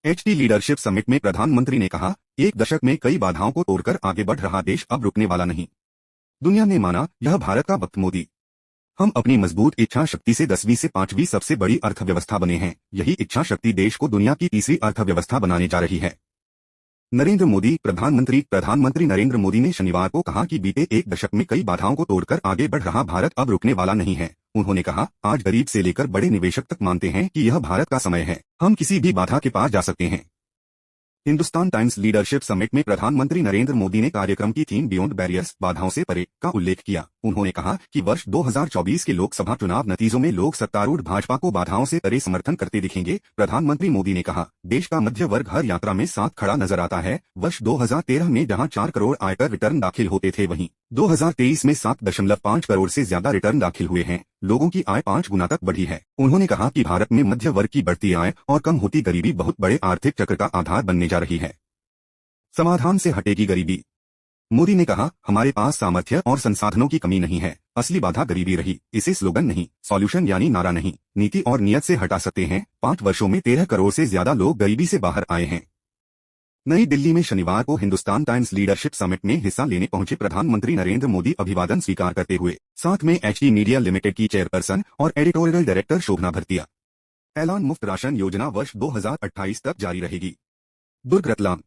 HT leadership summit में प्रधानमंत्री ने कहा, एक दशक में कई बाधाओं को तोड़कर आगे बढ़ रहा देश अब रुकने वाला नहीं। दुनिया ने माना, यह भारत का वक्त। मोदी, हम अपनी मजबूत इच्छा शक्ति से 10वीं से 5वीं सबसे बड़ी अर्थव्यवस्था बने हैं। यही इच्छा शक्ति देश को दुनिया की तीसरी अर्थव्यवस्था बनाने जा रही है। नरेंद्र मोदी। प्रधानमंत्री नरेंद्र मोदी ने शनिवार को कहा कि बीते एक दशक में कई बाधाओं को तोड़कर आगे बढ़ रहा भारत अब रुकने वाला नहीं है। उन्होंने कहा, आज गरीब से लेकर बड़े निवेशक तक मानते हैं कि यह भारत का समय है। हम किसी भी बाधा के पार जा सकते हैं। हिंदुस्तान टाइम्स लीडरशिप समिट में प्रधानमंत्री नरेंद्र मोदी ने कार्यक्रम की थीम बियॉन्ड बैरियर्स, बाधाओं से परे, का उल्लेख किया। उन्होंने कहा कि वर्ष 2024 के लोकसभा चुनाव नतीजों में लोग सत्तारूढ़ भाजपा को बाधाओं से परे समर्थन करते दिखेंगे। प्रधानमंत्री मोदी ने कहा, देश का मध्य वर्ग हर यात्रा में साथ खड़ा नजर आता है। वर्ष 2013 में जहां 4 करोड़ आयकर रिटर्न दाखिल होते थे, वहीं 2023 में 7.5 करोड़ से ज्यादा रिटर्न दाखिल हुए हैं। लोगों की आय 5 गुना तक बढ़ी है। उन्होंने कहा कि भारत में मध्य वर्ग की बढ़ती आय और कम होती गरीबी बहुत बड़े आर्थिक चक्र का आधार बनने जा रही है। समाधान से हटेगी गरीबी। मोदी ने कहा, हमारे पास सामर्थ्य और संसाधनों की कमी नहीं है। असली बाधा गरीबी रही। इसे स्लोगन नहीं, सॉल्यूशन यानी नारा नहीं, नीति और नियत से हटा सकते हैं। 5 वर्षों में 13 करोड़ से ज्यादा लोग गरीबी से बाहर आए हैं। नई दिल्ली में शनिवार को हिंदुस्तान टाइम्स लीडरशिप समिट में हिस्सा लेने पहुंचे प्रधानमंत्री नरेंद्र मोदी अभिवादन स्वीकार करते हुए, साथ में एचटी मीडिया लिमिटेड की चेयरपर्सन और एडिटोरियल डायरेक्टर शोभना भरतिया। ऐलान, मुफ्त राशन योजना वर्ष 2028 तक जारी रहेगी। दुर्ग रतलाम।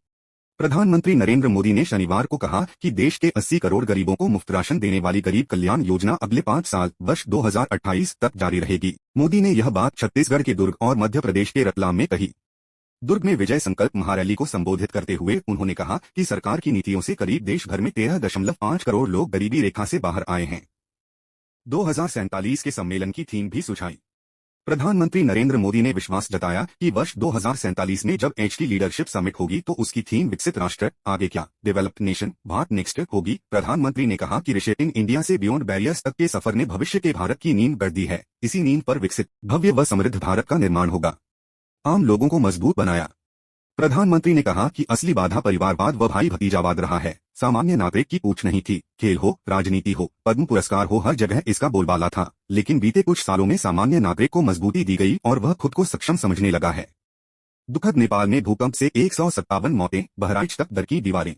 प्रधानमंत्री नरेंद्र मोदी ने शनिवार को कहा कि देश के 80 करोड़ गरीबों को मुफ्त राशन देने वाली गरीब कल्याण योजना अगले 5 साल वर्ष 2028 तक जारी रहेगी। मोदी ने यह बात छत्तीसगढ़ के दुर्ग और मध्य प्रदेश के रतलाम में कही। दुर्ग में विजय संकल्प महारैली को संबोधित करते हुए उन्होंने कहा कि सरकार की नीतियों से करीब देश भर में 13.5 करोड़ लोग गरीबी रेखा से बाहर आए हैं। 2047 के सम्मेलन की थीम भी सुझाई। प्रधानमंत्री नरेंद्र मोदी ने विश्वास जताया कि वर्ष 2047 में जब एचटी लीडरशिप समिट होगी तो उसकी थीम विकसित राष्ट्र, आगे क्या, डेवलप्ड नेशन, भारत नेक्स्ट होगी। प्रधानमंत्री ने कहा कि रिशेपिंग इंडिया से बियॉन्ड बैरियर्स तक के सफर ने भविष्य के भारत की नींव गढ़ दी है। इसी नींव पर विकसित, भव्य व समृद्ध भारत का निर्माण होगा। आम लोगों को मजबूत बनाया। प्रधानमंत्री ने कहा कि असली बाधा परिवारवाद व भाई भतीजावाद रहा है। सामान्य नागरिक की पूछ नहीं थी। खेल हो, राजनीति हो, पद्म पुरस्कार हो, हर जगह इसका बोलबाला था। लेकिन बीते कुछ सालों में सामान्य नागरिक को मजबूती दी गई और वह खुद को सक्षम समझने लगा है। दुखद, नेपाल में भूकंप से 157 मौतें, बहराइच तक दरकी दीवारें।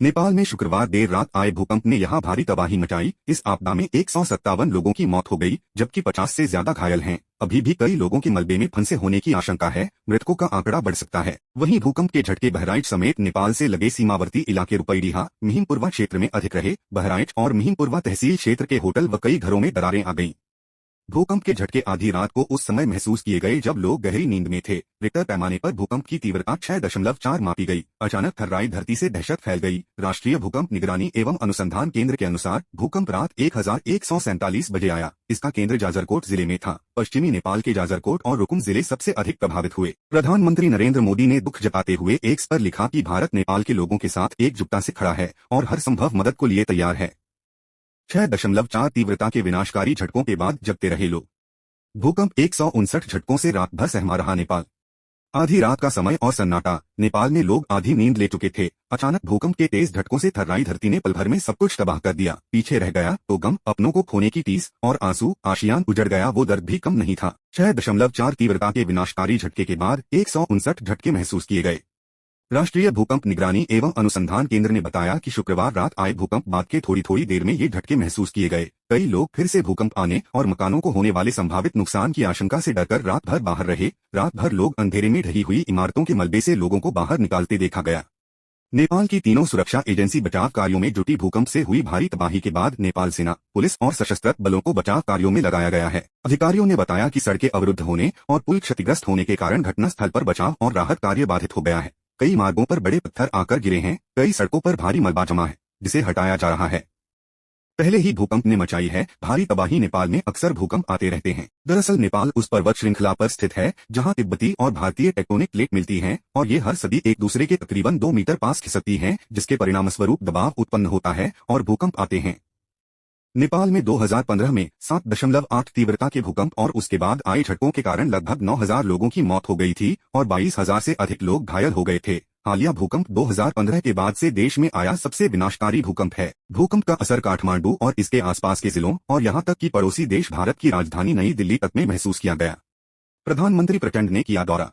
नेपाल में शुक्रवार देर रात आए भूकंप ने यहां भारी तबाही मचाई। इस आपदा में 157 लोगों की मौत हो गई, जबकि 50 से ज्यादा घायल हैं। अभी भी कई लोगों के मलबे में फंसे होने की आशंका है। मृतकों का आंकड़ा बढ़ सकता है। वहीं भूकंप के झटके बहराइच समेत नेपाल से लगे सीमावर्ती इलाके रुपईडीहा, मिहिमपुरवा क्षेत्र में अधिक रहे। बहराइच और मिहिमपुरवा तहसील क्षेत्र के होटल व कई घरों में दरारें आ गईं। भूकंप के झटके आधी रात को उस समय महसूस किए गए जब लोग गहरी नींद में थे। रिक्टर पैमाने पर भूकंप की तीव्रता 6.4 मापी गई। अचानक थर्राई धरती से दहशत फैल गई। राष्ट्रीय भूकंप निगरानी एवं अनुसंधान केंद्र के अनुसार भूकंप रात 1147 बजे आया। इसका केंद्र जाजरकोट जिले में था। पश्चिमी नेपाल के जाजरकोट और रुकुम जिले सबसे अधिक प्रभावित हुए। प्रधानमंत्री नरेंद्र मोदी ने दुख जताते हुए एक्स पर लिखा कि भारत नेपाल के लोगों के साथ एकजुटता से खड़ा है और हर संभव मदद को लिए तैयार है। 6.4 तीव्रता के विनाशकारी झटकों के बाद जगते रहे लोग। भूकंप 159 झटकों से रात भर सहमा रहा नेपाल। आधी रात का समय और सन्नाटा। नेपाल में लोग आधी नींद ले चुके थे। अचानक भूकंप के तेज झटकों से थर्राई धरती ने पल भर में सब कुछ तबाह कर दिया। पीछे रह गया तो गम, अपनों को खोने की टीस और आंसू। आशियान उजड़ गया, वो दर्द भी कम नहीं था। 6.4 तीव्रता के विनाशकारी झटके के बाद 159 झटके महसूस किए गए। राष्ट्रीय भूकंप निगरानी एवं अनुसंधान केंद्र ने बताया कि शुक्रवार रात आए भूकंप बाद के थोड़ी देर में ये झटके महसूस किए गए। कई लोग फिर से भूकंप आने और मकानों को होने वाले संभावित नुकसान की आशंका से डरकर रात भर बाहर रहे। रात भर लोग अंधेरे में ढही हुई इमारतों के मलबे से लोगों को बाहर निकालते देखा गया। नेपाल की तीनों सुरक्षा एजेंसी बचाव कार्यों में जुटी। भूकंप से हुई भारी तबाही के बाद नेपाल सेना, पुलिस और सशस्त्र बलों को बचाव कार्यों में लगाया गया है। अधिकारियों ने बताया कि सड़कें अवरुद्ध होने और पुल क्षतिग्रस्त होने के कारण घटनास्थल पर बचाव और राहत कार्य बाधित हो गया है। कई मार्गों पर बड़े पत्थर आकर गिरे हैं। कई सड़कों पर भारी मलबा जमा है, जिसे हटाया जा रहा है। पहले ही भूकंप ने मचाई है भारी तबाही। नेपाल में अक्सर भूकंप आते रहते हैं। दरअसल नेपाल उस पर्वत श्रृंखला पर स्थित है जहां तिब्बती और भारतीय टेक्टोनिक प्लेट मिलती हैं और ये हर सदी एक दूसरे के तकरीबन 2 मीटर पास खिसकती हैं, जिसके परिणामस्वरूप दबाव उत्पन्न होता है और भूकंप आते हैं। नेपाल में 2015 में 7.8 तीव्रता के भूकंप और उसके बाद आए झटकों के कारण लगभग 9,000 लोगों की मौत हो गई थी और 22,000 से अधिक लोग घायल हो गए थे। हालिया भूकंप 2015 के बाद से देश में आया सबसे विनाशकारी भूकंप है। भूकंप का असर काठमांडू और इसके आसपास के जिलों और यहां तक कि पड़ोसी देश भारत की राजधानी नई दिल्ली तक में महसूस किया गया। प्रधानमंत्री प्रचंड ने किया दौरा।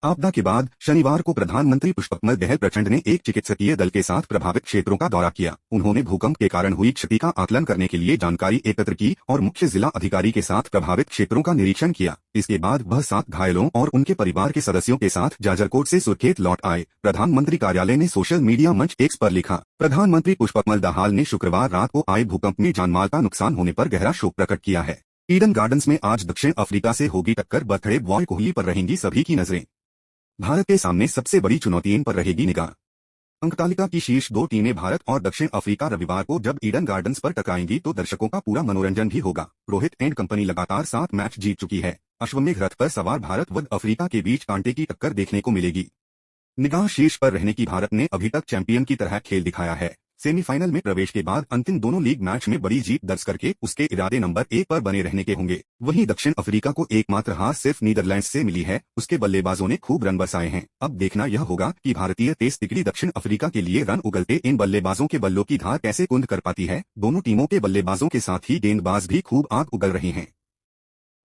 आपदा के बाद शनिवार को प्रधानमंत्री पुष्पकमल दहल प्रचंड ने एक चिकित्सकीय दल के साथ प्रभावित क्षेत्रों का दौरा किया। उन्होंने भूकंप के कारण हुई क्षति का आकलन करने के लिए जानकारी एकत्र की और मुख्य जिला अधिकारी के साथ प्रभावित क्षेत्रों का निरीक्षण किया। इसके बाद वह 7 घायलों और उनके परिवार के सदस्यों के साथ जाजरकोट से सुरखेत लौट आए। प्रधानमंत्री कार्यालय ने सोशल मीडिया मंच एक्स पर लिखा, प्रधानमंत्री पुष्पकमल दाहाल ने शुक्रवार रात को आए भूकंप में जानमाल का नुकसान होने पर गहरा शोक प्रकट किया है। ईडन गार्डन्स में आज दक्षिण अफ्रीका से होगी टक्कर, बर्थडे बॉय कोहली पर रहेंगी सभी की नजरें। भारत के सामने सबसे बड़ी चुनौती इन पर रहेगी निगाह। अंकतालिका की शीर्ष 2 टीमें भारत और दक्षिण अफ्रीका रविवार को जब ईडन गार्डन्स पर टकराएंगी तो दर्शकों का पूरा मनोरंजन भी होगा। रोहित एंड कंपनी लगातार 7 मैच जीत चुकी है। अश्वमेघ रथ पर सवार भारत व अफ्रीका के बीच कांटे की टक्कर देखने को मिलेगी। निगाह शीर्ष पर रहने की भारत ने अभी तक चैंपियन की तरह खेल दिखाया है। सेमीफाइनल में प्रवेश के बाद अंतिम दोनों लीग मैच में बड़ी जीत दर्ज करके उसके इरादे नंबर 1 पर बने रहने के होंगे। वहीं दक्षिण अफ्रीका को एकमात्र हार सिर्फ नीदरलैंड्स से मिली है। उसके बल्लेबाजों ने खूब रन बरसाए हैं। अब देखना यह होगा कि भारतीय तेज तिकड़ी दक्षिण अफ्रीका के लिए रन उगलते इन बल्लेबाजों के बल्लों की धार कैसे कुंद कर पाती है। दोनों टीमों के बल्लेबाजों के साथ ही गेंदबाज भी खूब आग उगल रहे हैं।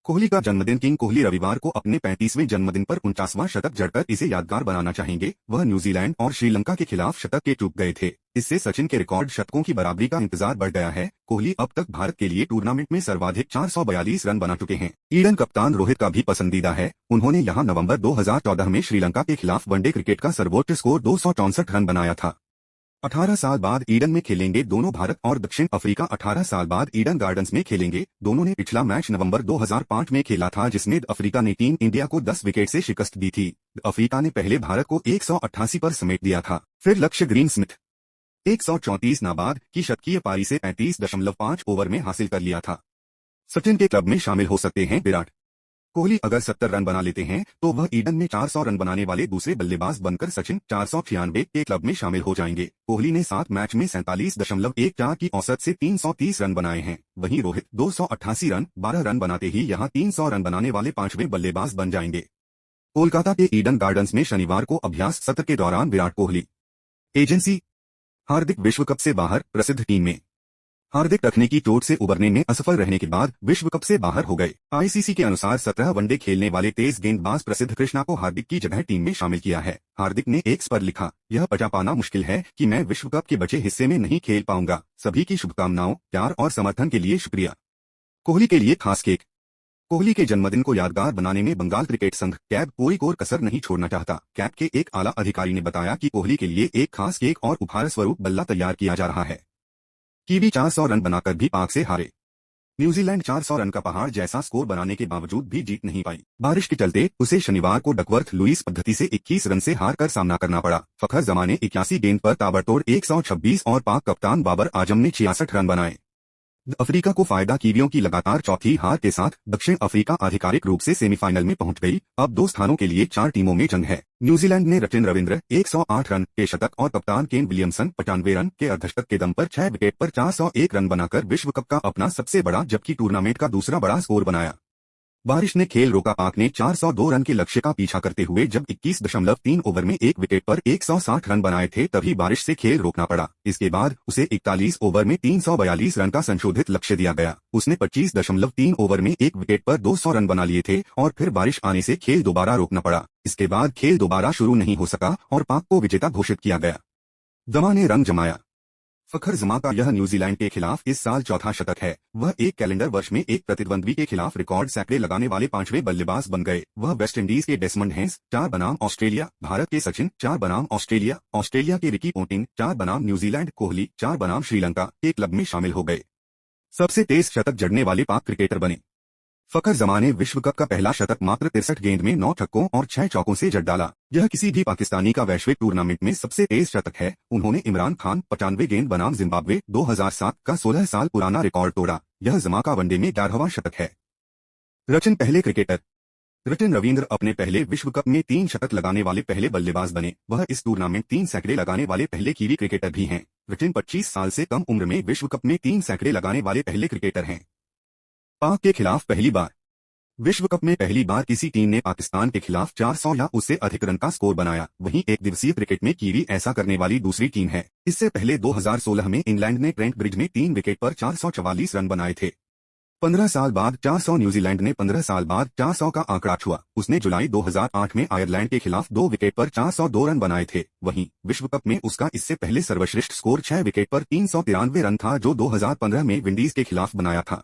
कोहली का जन्मदिन। किंग कोहली रविवार को अपने 35वें जन्मदिन पर 49वां शतक जड़कर इसे यादगार बनाना चाहेंगे। वह न्यूजीलैंड और श्रीलंका के खिलाफ शतक के चूक गए थे। इससे सचिन के रिकॉर्ड शतकों की बराबरी का इंतजार बढ़ गया है। कोहली अब तक भारत के लिए टूर्नामेंट में सर्वाधिक 442 रन बना चुके हैं। ईडन कप्तान रोहित का भी पसंदीदा है। उन्होंने यहां नवंबर 2014 में श्रीलंका के खिलाफ वनडे क्रिकेट का सर्वोच्च स्कोर 264 रन बनाया था। 18 साल बाद ईडन में खेलेंगे दोनों। भारत और दक्षिण अफ्रीका 18 साल बाद ईडन गार्डन्स में खेलेंगे। दोनों ने पिछला मैच नवंबर 2005 में खेला था, जिसमें अफ्रीका ने टीम इंडिया को 10 विकेट से शिकस्त दी थी। अफ्रीका ने पहले भारत को 188 पर समेट दिया था। फिर लक्ष्य ग्रीन स्मिथ 134 नाबाद की शतकीय पारी से 35.5 ओवर में हासिल कर लिया था। सचिन के क्लब में शामिल हो सकते हैं विराट कोहली। अगर 70 रन बना लेते हैं तो वह ईडन में 400 रन बनाने वाले दूसरे बल्लेबाज बनकर सचिन 496 के क्लब में शामिल हो जाएंगे। कोहली ने 7 मैच में 47.14 की औसत से 330 रन बनाए हैं। वहीं रोहित 288 रन 12 रन बनाते ही यहां 300 रन बनाने वाले 5वें बल्लेबाज बन जाएंगे। कोलकाता के ईडन गार्डन्स में शनिवार को अभ्यास सत्र के दौरान विराट कोहली एजेंसी। हार्दिक विश्व कप से बाहर। प्रसिद्ध टीम में हार्दिक रखने की चोट से उबरने में असफल रहने के बाद विश्व कप से बाहर हो गए। आईसीसी के अनुसार 17 वनडे खेलने वाले तेज गेंदबाज प्रसिद्ध कृष्णा को हार्दिक की जगह टीम में शामिल किया है। हार्दिक ने एक्स पर लिखा, यह पचा पाना मुश्किल है कि मैं विश्व कप के बचे हिस्से में नहीं खेल पाऊंगा। सभी की शुभकामनाओं, प्यार और समर्थन के लिए शुक्रिया। कोहली के लिए खास केक। कोहली के जन्मदिन को यादगार बनाने में बंगाल क्रिकेट संघ कैब कोई कोर कसर नहीं छोड़ना चाहता। कैब के एक आला अधिकारी ने बताया कि कोहली के लिए एक खास केक और उपहार स्वरूप बल्ला तैयार किया जा रहा है। कीवी 400 रन बनाकर भी पाक से हारे। न्यूजीलैंड 400 रन का पहाड़ जैसा स्कोर बनाने के बावजूद भी जीत नहीं पाई। बारिश के चलते उसे शनिवार को डकवर्थ लुईस पद्धति से 21 रन से हार कर सामना करना पड़ा। फखर जमान ने 81 गेंद पर ताबड़तोड़ 126 और पाक कप्तान बाबर आजम ने 66 रन बनाए। अफ्रीका को फायदा। कीवियों की लगातार चौथी हार के साथ दक्षिण अफ्रीका आधिकारिक रूप से सेमीफाइनल में पहुंच गई। अब 2 स्थानों के लिए 4 टीमों में जंग है। न्यूजीलैंड ने रचिन रविंद्र 108 रन के शतक और कप्तान केन विलियमसन 95 रन के अर्धशतक के दम पर 6 विकेट पर 401 रन बनाकर विश्व कप का अपना सबसे बड़ा जबकि टूर्नामेंट का दूसरा बड़ा स्कोर बनाया। बारिश ने खेल रोका। पाक ने 402 रन के लक्ष्य का पीछा करते हुए जब 21.3 ओवर में 1 विकेट पर 160 रन बनाए थे तभी बारिश से खेल रोकना पड़ा। इसके बाद उसे 41 ओवर में 342 रन का संशोधित लक्ष्य दिया गया। उसने 25.3 ओवर में 1 विकेट पर 200 रन बना लिए थे और फिर बारिश आने से खेल दोबारा रोकना पड़ा। इसके बाद खेल दोबारा शुरू नहीं हो सका और पाक को विजेता घोषित किया गया। जमा ने रंग जमाया। फखर जमा का यह न्यूजीलैंड के खिलाफ इस साल चौथा शतक है। वह एक कैलेंडर वर्ष में एक प्रतिद्वंद्वी के खिलाफ रिकॉर्ड सैकड़े लगाने वाले 5वें बल्लेबाज बन गए। वह वेस्टइंडीज के डेसमंड हेंस 4 बनाम ऑस्ट्रेलिया, भारत के सचिन 4 बनाम ऑस्ट्रेलिया, ऑस्ट्रेलिया के रिकी पोंटिंग 4 बनाम न्यूजीलैंड, कोहली 4 बनाम श्रीलंका के क्लब में शामिल हो गए। सबसे तेज शतक जड़ने वाले पाक क्रिकेटर बने। फखर जमान ने विश्व कप का पहला शतक मात्र 63 गेंद में 9 छक्कों और 6 चौकों से जड़ डाला। यह किसी भी पाकिस्तानी का वैश्विक टूर्नामेंट में सबसे तेज शतक है। उन्होंने इमरान खान 95 गेंद बनाम जिम्बाब्वे 2007 का 16 साल पुराना रिकॉर्ड तोड़ा। यह जमा का वनडे में 11वां शतक है। रचिन पहले क्रिकेटर। रचिन रविंद्र अपने पहले विश्व कप में 3 शतक लगाने वाले पहले बल्लेबाज बने। वह इस टूर्नामेंट 3 सैकड़े लगाने वाले पहले कीवी क्रिकेटर भी हैं। रचिन 25 साल से कम उम्र में विश्व कप में 3 सैकड़े लगाने वाले पहले क्रिकेटर हैं। पाक के खिलाफ पहली बार। विश्व कप में पहली बार किसी टीम ने पाकिस्तान के खिलाफ 400 या उससे अधिक रन का स्कोर बनाया। वहीं एक दिवसीय क्रिकेट में कीवी ऐसा करने वाली दूसरी टीम है। इससे पहले 2016 में इंग्लैंड ने ट्रेंट ब्रिज में 3 विकेट पर 444 रन बनाए थे। 15 साल बाद 400 न्यूजीलैंड ने 15 साल बाद 400 का आंकड़ा छुआ। उसने जुलाई 2008 में आयरलैंड के खिलाफ 2 विकेट पर 402 रन बनाए थे। वहीं विश्व कप में उसका इससे पहले सर्वश्रेष्ठ स्कोर 6 विकेट पर 393 रन था, जो 2015 में विंडीज के खिलाफ बनाया था।